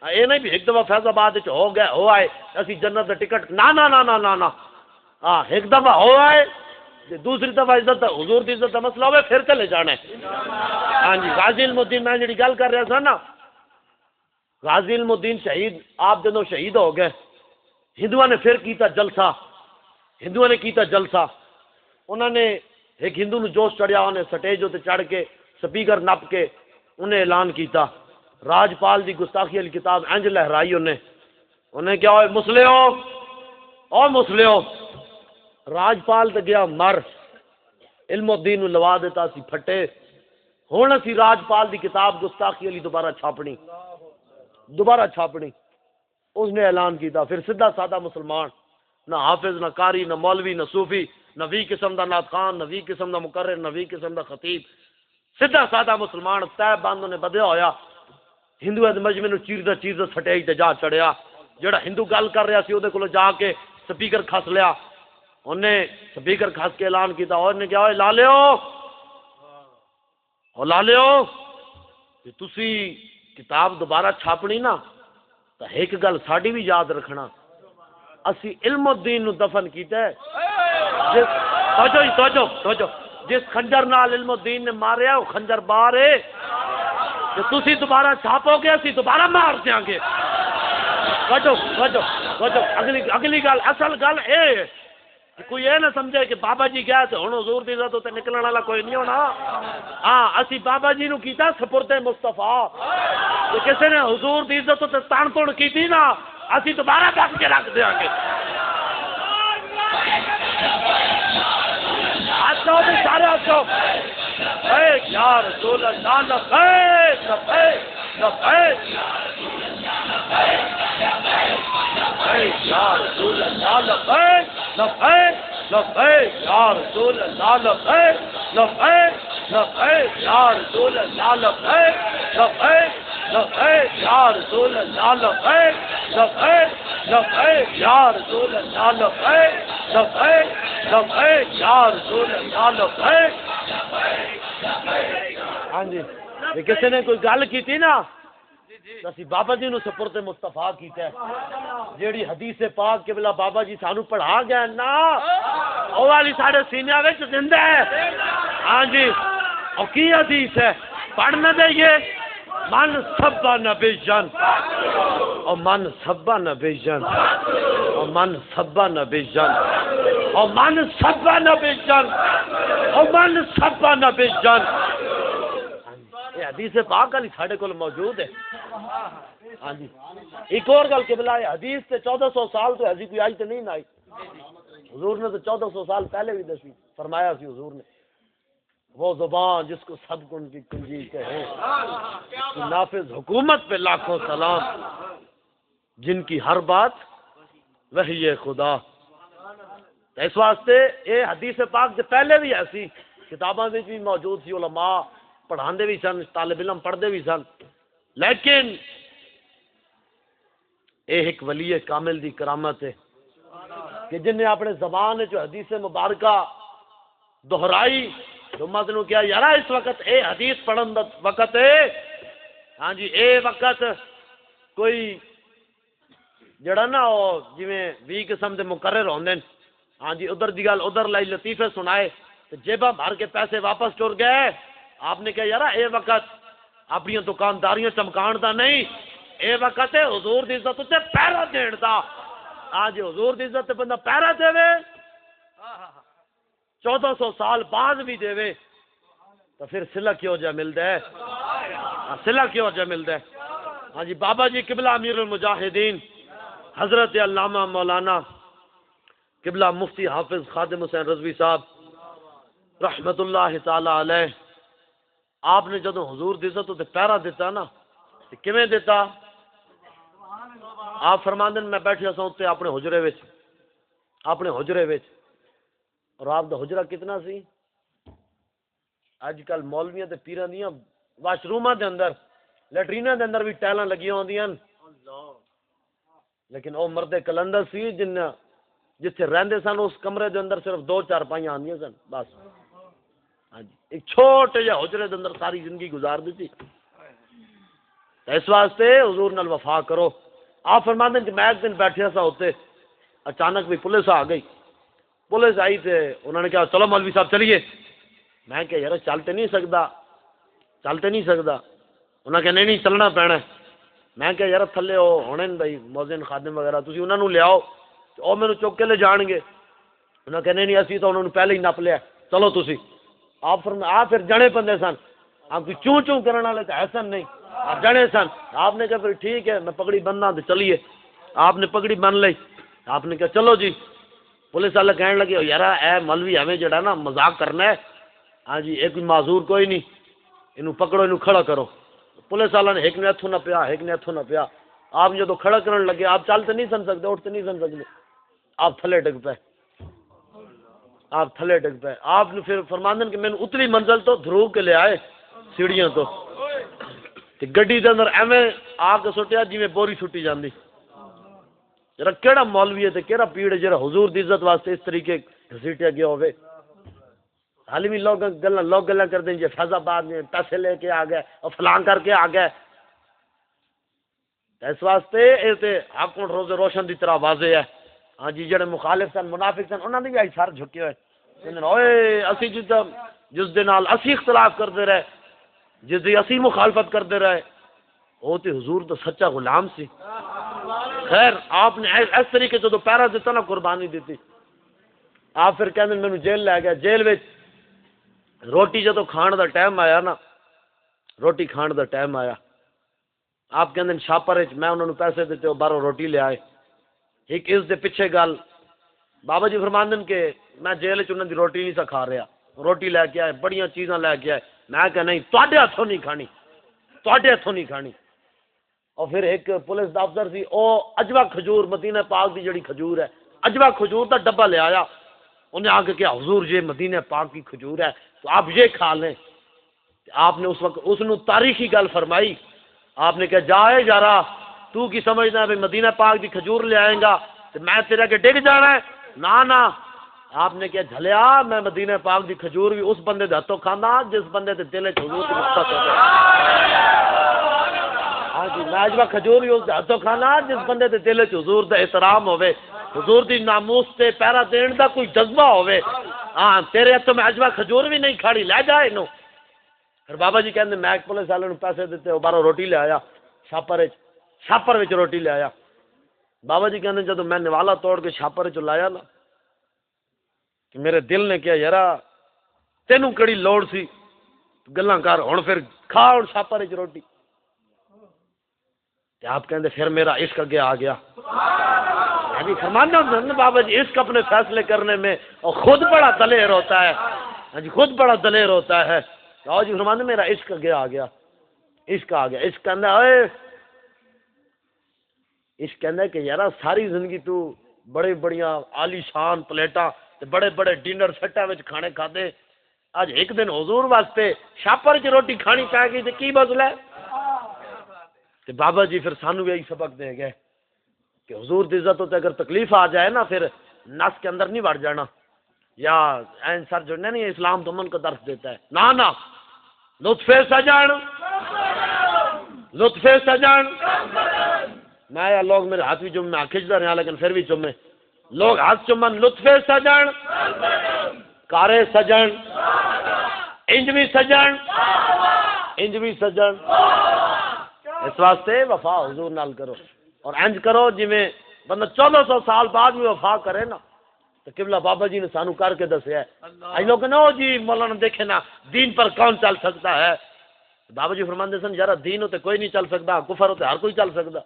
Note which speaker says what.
Speaker 1: یہ نہیں بھی ایک دفعہ فیض آباد ہو گئے ہو آئے اسی جنت کا ٹکٹ نہ ہاں ایک دفعہ ہو آئے دوسری دفعہ عزت حضور دی عزت کا مسئلہ ہوئے پھر چلے جانا ہے۔ ہاں جی غازی علم الدین میں جڑی گل کر رہا تھا نا، غازی علم الدین شہید آپ جدوں شہید ہو گئے، ہندوؤں نے پھر کیتا جلسہ، ہندوؤں نے کیتا جلسہ، انہوں نے ایک ہندو نو جوش چڑھیا، انہیں سٹیج تے چڑھ کے سپیکر نپ کے انہیں اعلان کیتا، راجپال دی گستاخی والی کتاب انج لہرائی انہیں کیا ہوئے مسلیو راجپال تے گیا مر، علم الدین نو لوا دیتا سی پھٹے، ہن اسی راجپال دی کتاب گستاخی والی دوبارہ چھاپنی، اس نے اعلان کیتا، پھر سیدھا سادہ مسلمان، نہ حافظ نہ قاری نہ مولوی نہ صوفی، نہ وی قسم دا نعت خان، نہ وی قسم دا مقرر، نہ وی قسم دا خطیب، سیدھا سادہ مسلمان تہ بند نے بدیا ہویا، ہندو مجمع نو چیردا سٹیج تے جا چڑھیا، جڑا ہندو گل کر رہا سی او دے کولوں جا کے سپیکر کھس لیا، انہیں سپیکر کھس کے اعلان کیتا، اور نے کیا ہوئے لالیو کہ تسی کتاب دوبارہ چھاپنی نا تو ایک گل ساڈی بھی یاد رکھنا، اسی علم الدین نو دفن کیتا ہے، توجہ جس خنجر نال علم الدین نے ماریا وہ خنجر باہر ہے، کہ تسی دوبارہ چھاپو گے اسی دوبارہ مار دیاں گے۔ توجہ اگلی گل اصل گل اے کوئی یہ نہ سمجھے کہ بابا جی گیا تو ہن حضور دی عزت تے نکلن والا کوئی نہیں ہونا، ہاں اسی بابا جی نو کیتا سپرد مصطفیٰ، کہ کسی نے حضور دی عزت تے تان توڑ کیتی نا اسی دوبارہ ڈک کے رکھ دیاں گے۔ آجو بھی سارے آجو، اے یا رسول اللہ لبیک لبیک لبیک، اے یا رسول اللہ لبیک لبیک لبیک یا رسول اللہ لبیک لبیک لبیک یا رسول اللہ لبیک لبیک لبیک یا رسول اللہ لبیک لبیک لبیک یا رسول اللہ لبیک لبیک لبیک یا رسول اللہ لبیک۔ ہاں جی یہ کسی نے کوئی گل کی تھی نا اسی بابا جی نو سپرد مصطفیٰ کیتا ہے، جیڑی حدیث پاک کے بلا بابا جی سانو پڑھا گیا نا او والی ساڈے سینیاں وچ زندہ ہے۔ ہاں جی اور کی حدیث ہے پڑھنا دئیے، من سبا نبی جان اور من سبا نبی جان اور من سبا نبی جان اور من سبا نبی جان اور من سبا نبی جان، یہ حدیث پاک علی ساڈے کول موجود ہے۔ ہاں جی ایک اور گل قبلہ ہے، حدیث تے 1400 سال تو ایسی کوئی آئی تے نہیں آئی، حضور نے تو 1400 سال پہلے بھی دسی فرمایا سی حضور نے، وہ زبان جس کو سب کن کی کنجی کہے، نافذ حکومت پہ لاکھوں سلام، جن کی ہر بات وحی خدا۔ اس واسطے یہ حدیث پاک سے پہلے بھی ایسی کتاباں بھی موجود سی، علماء پڑھاندے بھی سن، طالب علم پڑھتے بھی سن، لیکن یہ ایک ولی کامل دی کرامت ہے کہ جن نے اپنے زبان جو حدیث مبارکہ دہرائی تو امت نو کیا یارا اس وقت اے حدیث پڑھن دا وقت ہے، ہاں جی اے وقت کوئی جڑا نا او جویں 20 قسم دے مقرر ہوندے، ہاں جی ادھر دی گل ادھر لائی لطیفے سنائے تے جیباں بھر کے پیسے واپس ٹر گئے۔ آپ نے کہا یارا اے وقت اپنی دکانداریاں چمکان دا نہیں، اے وقت ہے حضور دی عزت تے پہرا دین دا۔ ہاں جی حضور دی عزت تے بندہ پہرا دے 1400 سال بعد بھی دے تو پھر صلہ کیوں جا ملتا ہے، صلہ کیوں جا ملتا ہے۔ ہاں جی بابا جی قبلہ امیر المجاہدین حضرت علامہ مولانا قبلہ مفتی حافظ خادم حسین رضوی صاحب رحمت اللہ تعالی علیہ، آپ نے جدو حضور دی عزت تے پہرا دیتا نا کیویں دیتا؟ آپ فرماندے میں بیٹھیا سا اتنے اپنے حجرے وچ اور آپ دا حجرہ کتنا سی؟ اج کل مولویاں تے پیراں دیاں واش روماں دے اندر لیٹریناں دے اندر بھی ٹائلاں لگیاں ہوندیاں، لیکن او مرد کلندر سی جتھے رہندے سن اس کمرے دے اندر صرف 2 چارپائیاں آندیاں سن بس۔ ہاں جی ایک چھوٹے جہے حجرے دے اندر ساری زندگی گزار دیتی۔ اس واسطے حضور نال وفا کرو. آپ فرماتے ہیں کہ میں ایک دن بیٹھے سا ہوتے، اچانک بھی پولیس آ گئی. پولیس آئی تھے، انہوں نے کہا چلو مولوی صاحب چلیے. میں کہ یار چلتے نہیں سکتا. انہوں نے کہا نہیں چلنا پینا. میں کہ یار تھلے وہ ہونے بھائی مؤذن خادم وغیرہ، تسی انہوں نے لیاؤ وہ میرے چک کے لے جان گے. انہوں نے کہا نہیں اسی تو انہوں نے پہلے ہی نپ لیا، چلو تسی. آپ پھر جنے بندے سن، آپ کی چوں چوں کرنے والے تو ایسا نہیں، آپ جنے سن. آپ نے کہا پھر ٹھیک ہے میں پگڑی بننا تو چلیے. آپ نے پگڑی بن لی. آپ نے کہا چلو جی. پولیس والے کہنے لگے یار اے مولوی ہمیں جڑا نا مذاق کرنا ہے، ہاں جی ایک معذور کوئی نہیں، انہوں پکڑو انہوں کھڑا کرو. پولیس والے نے ایک نے ہتھوں نہ پیا. آپ جدو کھڑا کرنے لگے آپ چلتے نہیں سن سکتے، اٹھتے نہیں سن سکتے. آپ تھلے ڈگ پے. آپ نے پھر فرماندن کہ میں نے اتلی منزل تو دھرو کے لے آئے سیڑھیاں تو گڈی دے اندر ایویں آ کے سٹیا جی میں بوری سٹی جاندی. ذرا کیڑا مولوی ہے تے کیڑا پیڑ ہے جڑا حضور دی عزت واسطے اس طریقے گھسیٹیا گیا ہوئے. حال بھی لوگ گلاں کر دیں جی فیض آباد میں پیسے لے کے آ گئے اور فلاں کر کے آ گئے. اس واسطے یہ تے حق روز روشن دی طرح واضح ہے. ہاں جی جڑے مخالف سن منافق سن انہاں نے بھی سر جھکے ہوئے. اوئے اسی جس دے نال اسی اختلاف کرتے رہے، جس دی اسی مخالفت کرتے رہے، وہ تے حضور تو سچا غلام سی. خیر آپ نے اس طریقے سے تو پیرا دیتا نا قربانی دیتی. آپ پھر کہندے مینوں جیل لے گیا. جیل وچ روٹی جدو کھان دا ٹائم آیا نا، روٹی کھان دا ٹائم آیا، آپ کہندے شاپر وچ میں انہوں نے پیسے دیتے وہ باہروں روٹی لے آئے. ایک اس دے پیچھے گل بابا جی فرماندن کہ میں جیل وچ انہاں دی روٹی نہیں سا کھا رہا، روٹی لے کے آئے، بڑیاں چیزاں لے کے آئے. میں کہ نہیں تواڈے ہتھوں نہیں کھانی. اور پھر ایک پولیس دا افسر سی او اجوا کھجور مدینہ پاک دی جڑی کھجور ہے اجوا کھجور دا ڈبہ لے آیا. انہیں آ کے کہا حضور یہ مدینہ پاک کی کھجور ہے تو آپ یہ کھا لیں. آپ نے اس وقت اس نے تاریخی گل فرمائی. آپ نے کہا جائے یارا تو کی سمجھنا ہے مدینہ پاک کی کھجور لے آئیں گا تو میں تیرے کے ڈگ جانا ہے؟ نا. آپ نے کہا جھلیا میں مدینہ پاک کی کھجور بھی اس بندے دے ہاتھوں کھانا جس بندے دے دل حضور کی محبت ہو. ہاں جی میں اجوا کھجور بھی اس ہاتھوں کھانا جس بندے دے دل حضور دا احترام ہوئے، حضور دی ناموس تے پیرا دین دا کوئی جذبہ ہوئے. ہاں تیرے ہاتھوں میں اجوا کھجور بھی نہیں کھاڑی، لے جائے انہوں. پھر بابا جی کہندے میں ایک پولیس والے نوں پیسے دیتے وہ باہروں روٹی لے آیا. چھاپر وچ روٹی لے آیا. بابا جی کہندے جدوں میں نوالا توڑ کے چھاپر وچ لایا نا کہ میرے دل نے کہا یارا تینوں کڑی لوڑ سی گلاں کر ہن پھر کھا ہن چھاپر وچ روٹی. تے آپ کہندے پھر میرا عشق اگے آ گیا. یعنی فرمانا بابا جی عشق اپنے فیصلے کرنے میں اور خود بڑا دلیر ہوتا ہے. ہاں جی خود بڑا دلیر ہوتا ہے. بابا جی فرمانے میرا عشق اگے آ گیا. عشق کہندا اوئے عشق کہندا کہ یار ساری زندگی تو بڑے بڑیاں عالی شان پلیٹاں تے بڑے بڑے ڈنر سیٹاں وچ کھانے کھادے، اج ایک دن حضور واسطے چھاپر وچ روٹی کھانی پے گئی تے کی بدل ہے؟ تے بابا جی پھر سانو بھی یہی سبق دے گئے کہ حضور دی عزت ہوتے اگر تکلیف آ جائے نا پھر نس کے اندر نہیں بڑھ جانا. یا این سر جو نہیں اسلام تو من کو درس دیتا ہے نا لطف سجن میں یا لوگ میرے ہاتھ بھی چوم میں کھچتا رہا لیکن پھر بھی چومے لوگ ہاتھ چومن لطف سجن کارے سجن انج بھی سجن. اس واسطے وفا حضور نال کرو اور انج کرو جی میں بندہ 1400 سال بعد بھی وفا کرے نا تو قبلہ بابا جی نے سانو کر کے دسیا ہے. آج لوگ نو جی مولانا دیکھے نا دین پر کون چل سکتا ہے؟ بابا جی فرماندے سن یار دین ہوتے کوئی نہیں چل سکتا، کفر ہوتے ہر کوئی چل سکتا.